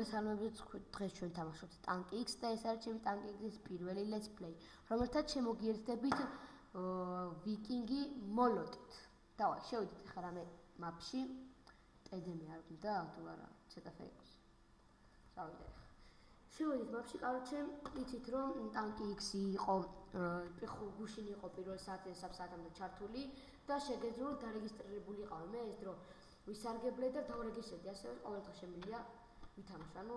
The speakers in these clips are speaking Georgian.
მოგესალმებით, დღეს ჩვენ თამაშობთ Tank X და ეს არის ჩემი Tank X-ის პირველი let's play, რომელთაც შემოგიერთდებით ვიკინგი მოლოტით. დავай, შევიდეთ ახლა რამე მაპში. ტედემი არ გინდა თუ არა, ცეტაფე იყოს. წავიდე ახლა. შევიდეთ მაპში, კაროჩე, იცით რომ Tank X-ი იყო გუშინ იყო პირველ საათზე საათამდე ჩართული და შეგეძლო დარეგისტრირებული იყავი. მე ეს დრო ვისარგებლე და დავრეგისტრირდი, ასევე ყოველდღე შემიძლია ვითამაშო. ანუ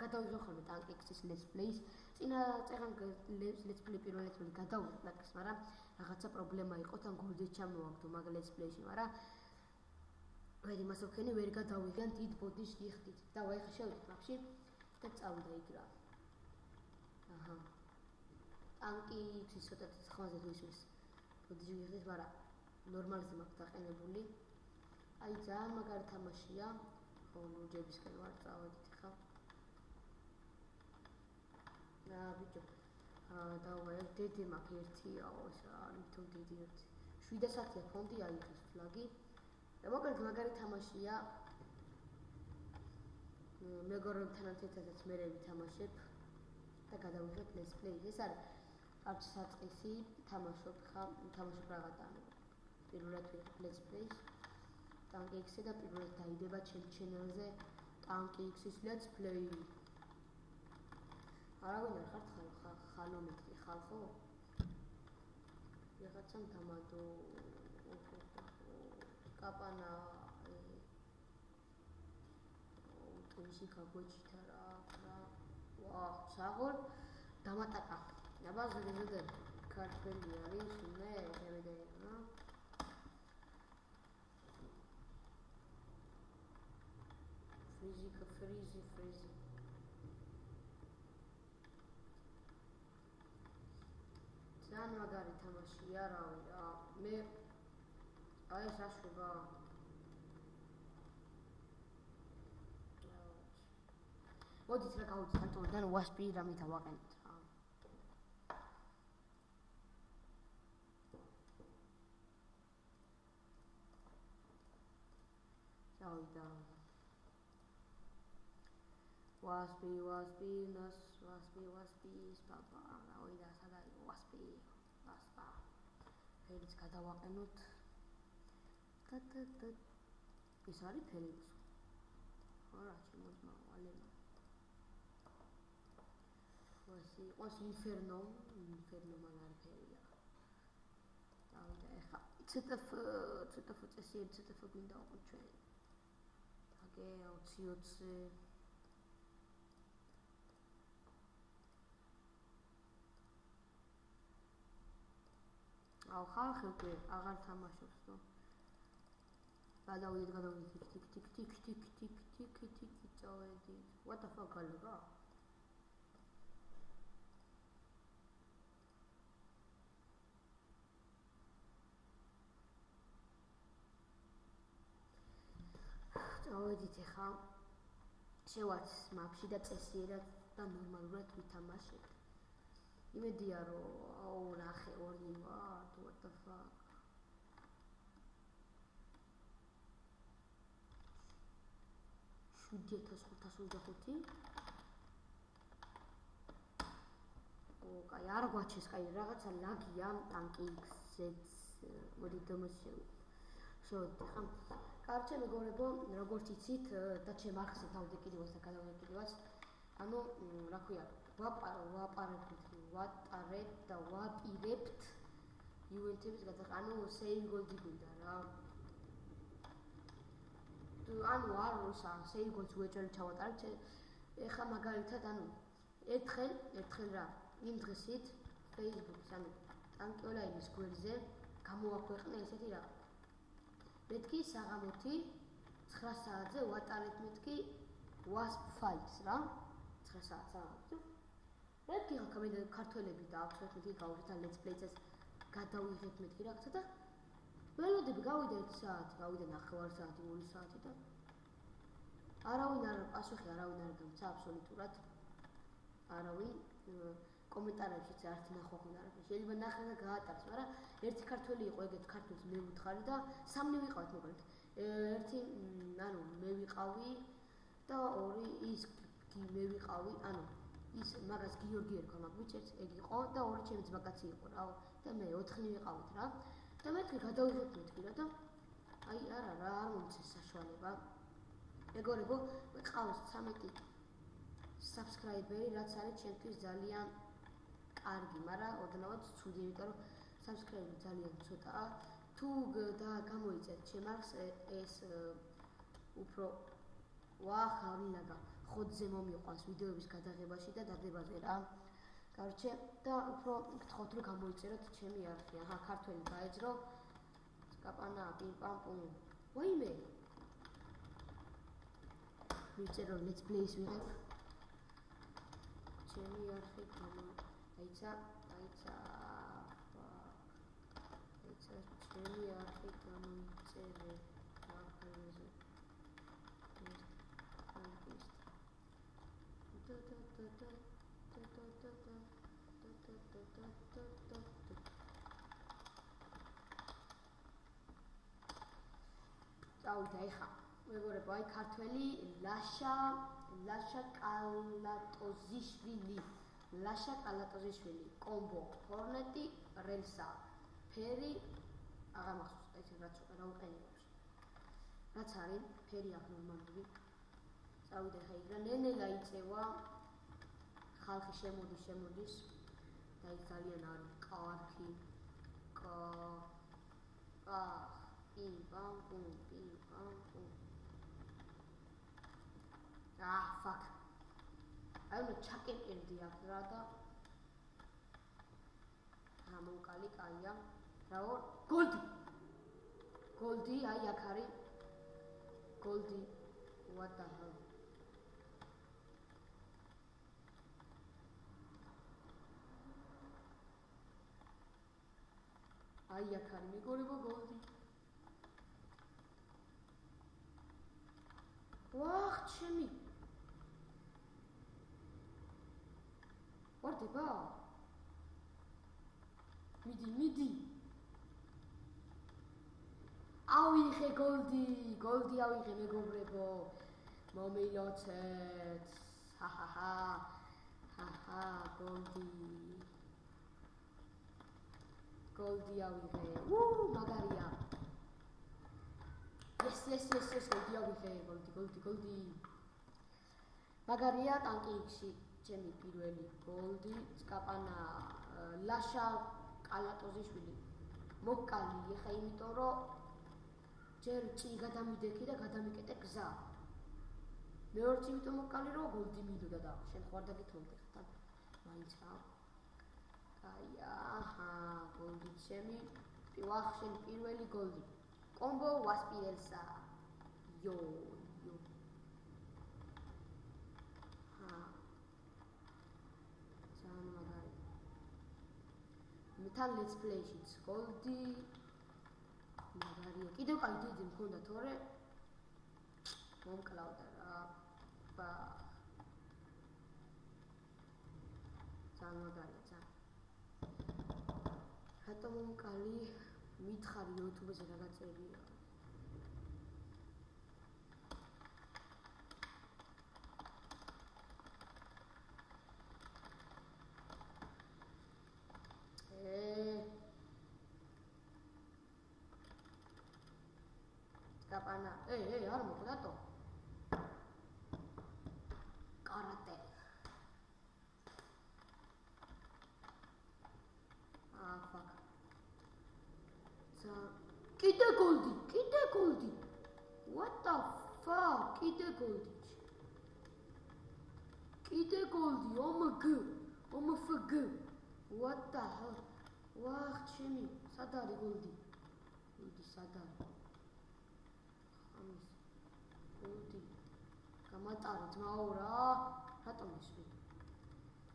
გადავიღო ხოლმე Tank X-ის let's play-ს. წინა წეგან let's play პირველ let's play გადავიღე Tank X-ს, მაგრამ რაღაცა პრობლემა იყო, თან გოლდით ჩამოვაგდო მაგ let's play-ში, მაგრამ ვერ იმას ვქენი, ვერ გადავიღე, დიდ ბოდის გიხდით. დავაი ხა შევიდეთ მაპში და წავიდა იქ რა. აჰა. Tank X-ის ცოტათი ხმაზე თუ ისმის. ბოდის გიხდით, მაგრამ ნორმალზე მაქვს დაყენებული. აი ძალიან მაგარი თამაშია. ლუჯებისკენ ვარ წავედით ხა. და ბიჭო. დავაი დედი მაქვს ერთიაო, ეს არის თუ დიდი ერთი. 700-ია ფონდი აიღეს ფლაგი. და მოკლედ მაგარი თამაშია. მეგობრებთან ერთადაც მე ვითამაშებ და გადავიღებ let's play. ეს არის არც საწყისი, თამაშობ რაღაცა. პირველად ვიღებ let's play. Tank X-ი და პირველად დაიდება ჩემ ჩენელზე Tank X-ის let's play. არავინ არ ხარ ხალომეტი ხალხო? რაღაცამ დამადო კაპანა ტუში გაგვეჩითა რა. ვა, ჩაღორ დამატაკა. აბა ზედა ქართველი არის, მე შევიდე რა. Freezy. ძალიან მაგარი თამაშია, რავი რა. მე აი ეს აშვება. მოდით რა გავუძით არტურიდან WASP-ი რამით ავაყენოთ რა. წავიდა. WASP, პაპა, გავიდა სადა WASP. ფერიც გადავაყენოთ. ეს არის ფერიც. არა, შემოძმა ვალემა. WASP Inferno მაგარი ფერია. დავიდა ეხა. CTF წესიერი CTF გინდა უკვე ჩვენ. აგე 20. აუ ხალხი უკვე აღარ თამაშობს თო. გადავიდეთ ტიკ წავედი. What the fuck გალაგა? წავედით ახლა შევართ მაპში და წესიერად და ნორმალურად ვითამაშეთ. იმედია რომ აუ ნახე ორი ვარ, what the fuck. $7,525. კაი, არ გვაჩეს, კაი, რაღაცა ლაგია Tank X-ს. მოდი დამოშევი. შევიდეთ ხა. კარჩე მეგობრებო, როგორც იცით და ჩემ ახსნით ავდე კიდევაც და გადავიდე კიდევაც. ანუ რა ქვია, ვაპირებთ იუენტების გადაყანა, ანუ save gold-ი გვინდა რა. ანუ არ save gold-ს უეჭველი ჩავატარეთ. ეხლა მაგალითად, ანუ ერთხელ რა, იმ დღესით Facebook-ის, ანუ Tank Online-ის გვერდზე გამოაქვეყნე ესეთი რა. მეთქი საღამოთი 9 საათზე ვატარეთ მეთქი WASP files რა. 9 საათზე. მეთქი ხა მე ქართველები დააქვთ მეთქი გავუშვით და let's play-ს გადავიღეთ მეთქი რაღაცა და ველოდები გავიდა 1 საათი, გავიდა 9 საათი, 2 საათი და არავინ არ პასუხი არავინ არ გამცა აბსოლუტურად. არავინ კომენტარებშიც არც ნახვა ხომ არა. შეიძლება ნახე და გაატარს, მაგრამ ერთი ქართველი იყო, ეგეთ ქართულს მე ვუთხარი და სამნი ვიყავით მოკლედ. ერთი, ანუ მე ვიყავი და ორი ის ვიყავი, ანუ ის მაგას გიორგი ერქვა მაგ ბიჭებს, ეგ იყო და ორი ჩემი ძმაკაცი იყო რა და მე 4 ვიყავით რა. და მეთქი გადავიღეთ მეთქი რა და აი არა რა არ მომწეს საშუალება. მეგობრებო, მყავს 13 subscriber-ი, რაც არის ჩემთვის ძალიან კარგი, მაგრამ ოდნავად ცუდი, იმიტომ რომ subscriber-ი ძალიან ცოტაა. თუ და გამოიწევთ ჩემს ეს უფრო ვახალინაგა ხოძზე მომიყვანს ვიდეოების გადაღებაში და დადებაზე რა. Короче, და უფრო გთხოვთ რომ გამოიწეროთ ჩემი არხი. აჰა, ქართველი გაეძრო. სკაპანა, პიმპამპუმ. ვაიმე. მიწერო let's play-ს ვიღებ. ჩემი არხი აიცა ჩემი არხი გამოიწერე. მაგაზე. წავიდა ეხა მეგობრებო, აი ქართველი ლაშა კალატოზიშვილი, კომბო, ჰორნეტი, რელსა, ფერი, აღარ მახსოვს, ეს რაც რა უყენებს. რაც არის ფერი აქ ნორმალური. წავიდა ეხა იქ რა ნენელა იწევა. ხალხი შემოდის და ის ძალიან არის კარგი. პიმპამპუმ. Fuck. I don't know, ჩაკერკერდი აქ რა და გამოვკალი კაია. რაო? გოლდი, აი აქ არის. გოლდი. What the hell? აი აქ არის მეგობრებო გოლდი. ვახ, ჩემი. ვარდება? მიდი. ავიღე გოლდი ავიღე მეგობრებო. მომილოცეთ. ჰაჰა, გოლდი ავიღე. მაგარია. Yes, გოლდი ავიღე, გოლდი. მაგარია ტანკი X-ში ჩემი პირველი გოლდი, სკაპანა ლაშა კალატოზიშვილი. მოკალი ეხა იმიტომ რომ ჯერ წი გადამიდექი და გადამიკეტე გზა. მეორეც იმიტომ მოკალი რომ გოლდი მინდოდა და შენ ხوار დაგითხოვდი ხა მაინც რა. კაია, აჰა, გოლდი ჩემი. ვახ, შენ პირველი გოლდი. კომბო ვასპირელსა. იო. ძალიან მაგარი. მეთან let's play-შიც გოლდი. მაგარია. კიდევ კაი დიდი მქონდა თორე მომკლავდა რა. ძალიან მაგარია, ძალიან. რატომ მომკალი? მითხარი YouTube-ზე რა გაწერია. სკაპანა. არ მოკლატო. კარატე. fuck. კიდე გოლდი. What the fuck? კიდე გოლდი. OMFG. What the hell? ვახ, ჩემი, სად არის გოლდი? სად არის? გოლდი. გამატარე ძმაო რა. რატომ ისვი?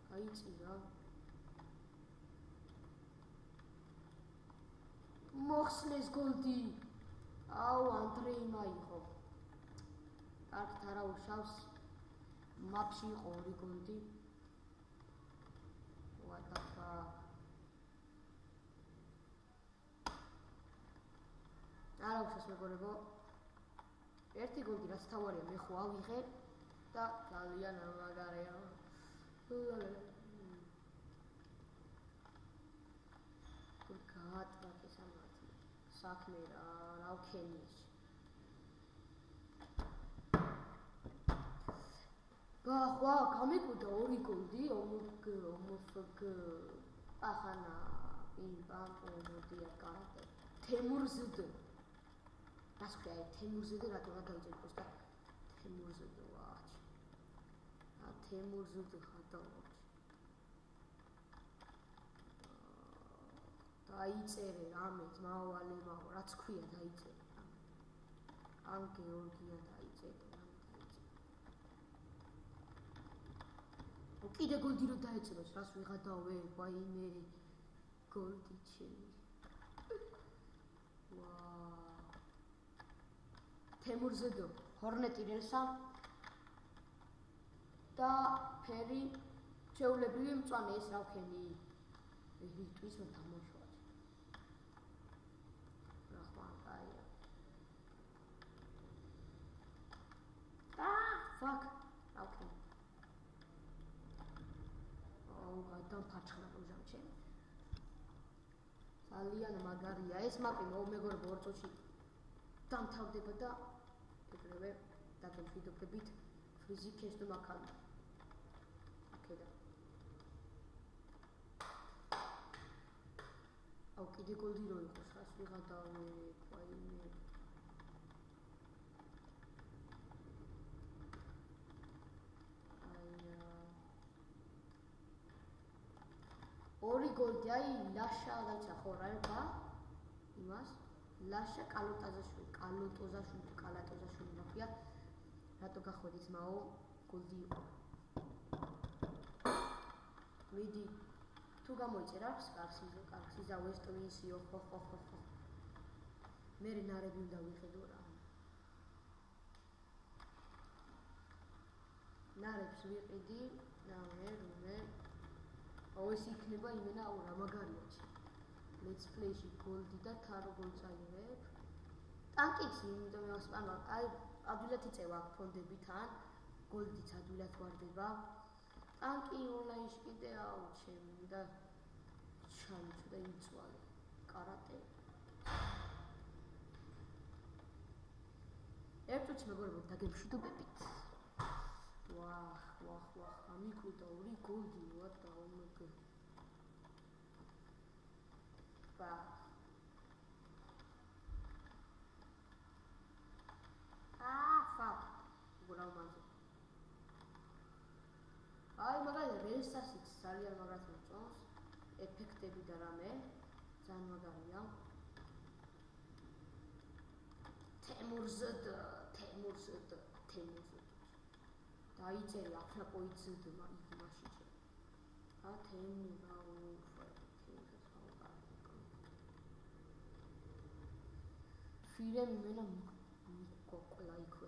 გაიწი რა. მოხსნეს გოლდი. აუ, ანდრეი მაიღო. კარგით არა უშავს. მაპში იყო 2 გოლდი. What the fuck? არა უშავს მეგობრებო. 1 გოლდი რაც თავარია მე ხო ავიღე. და ძალიან მაგარია. გაატვაკე სამართლე. საქმე რა ვქენიეს. ბახვა, გამიკვდა 2 გოლდი, ომოფგ ახანა პიმ-პამ მოდია კარატე. თემურზდ. რას ქვია, თემურზდ რატომ გადაიჭერს და თემურზდ ვაჩ. თემურზდ ხადავ. დაიწერე რამე ძმავალემაო, რაც ქვია დაიწერე. ან გეორგია დაიწერე. კიდე გოლდი რო დაეწეროს, რას ვიღადავე, ვაიმე გოლდი ჩემი. ვაუ. თემურზედო, ჰორნეტი რელსა და ფერი ჩეულებრივი მწვანე ეს რა ვქენი. რიტვის მოთამაშოა. რა ხმარია. fuck. რა ვქენი. გადამფაჩხნა როჟამ ჩემი. ძალიან მაგარია ეს მაპი მეგობრებო 2 წუთში დამთავრდება და ეგრევე დაგემშვიდობებით ფრიზი ქესტო მაქალი. აკედა. აუ კიდე გოლდი რო იყოს, რას ვიღადავე, ვაიმე. ორი გოლდი აი ლაშა დაიცა ხო რა ერთა იმას ლაშა კალოტოზაშვილი მაფია რატო გახვედით მაო გოლდი იყო მიდი თუ გამოიწერა კარსიზა ვესტვინსიო ხო მე ნარები უნდა ვიხედო რა ნარებს ვიყიდი მე ეს იქნება იმენა აუ რა მაგარია let's play-ში გოლდი და თარო გოლ წაიღებ ტანკიც იმიტომ მე ვასპანვა აი ადვილად იწევა ფონდებიდან გოლდიც ადვილად ვარდება ტანკი ონლაინში კიდე აუ ჩემი და ჩამიწვა და იწვალე კარატე ერთუჩ მეგობრებო დაგემშვიდობებით ვახ ამიკვდა 2 გოლდი what the omg ба fuck გურამაზე აი მაგალითად რესასიც ძალიან მაგრად მოწონს ეფექტები და რამე ძალიან მაგარია თემურზდ დაიწერე აფრაპოიცდმა იმაში ფილმი მენა მოკლა იქვე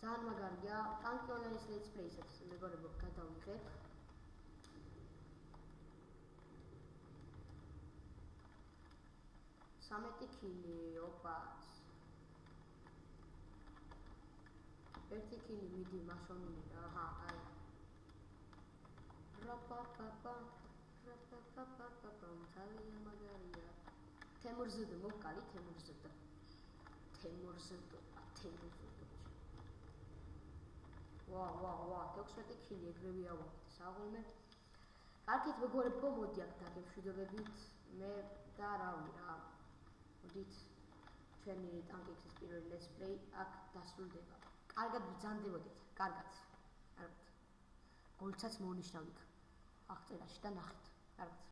ძალიან მაგარია ტანკი ონლაინის let's play-საც მეგობრებო გადავიღებ 13 კილი ოპაც 1 კილი მიდი მაშონი აჰა აი რაპაპაპა ძალიან მაგარია თემურზდ მოკალი თემურზდ ვა 16 კილი ეგრევე ავაგდე საღოლმე კარგით მეგობრებო მოდი აქ დაგემშვიდობებით მე და რავი რა მოდით ჩვენი ტანკექსის პირველი let's play აქ დასრულდება კარგად ბრძანდებოდეთ კარგად გოლცაც მოუნიშნავთ აღწერაში და ნახეთ კარგად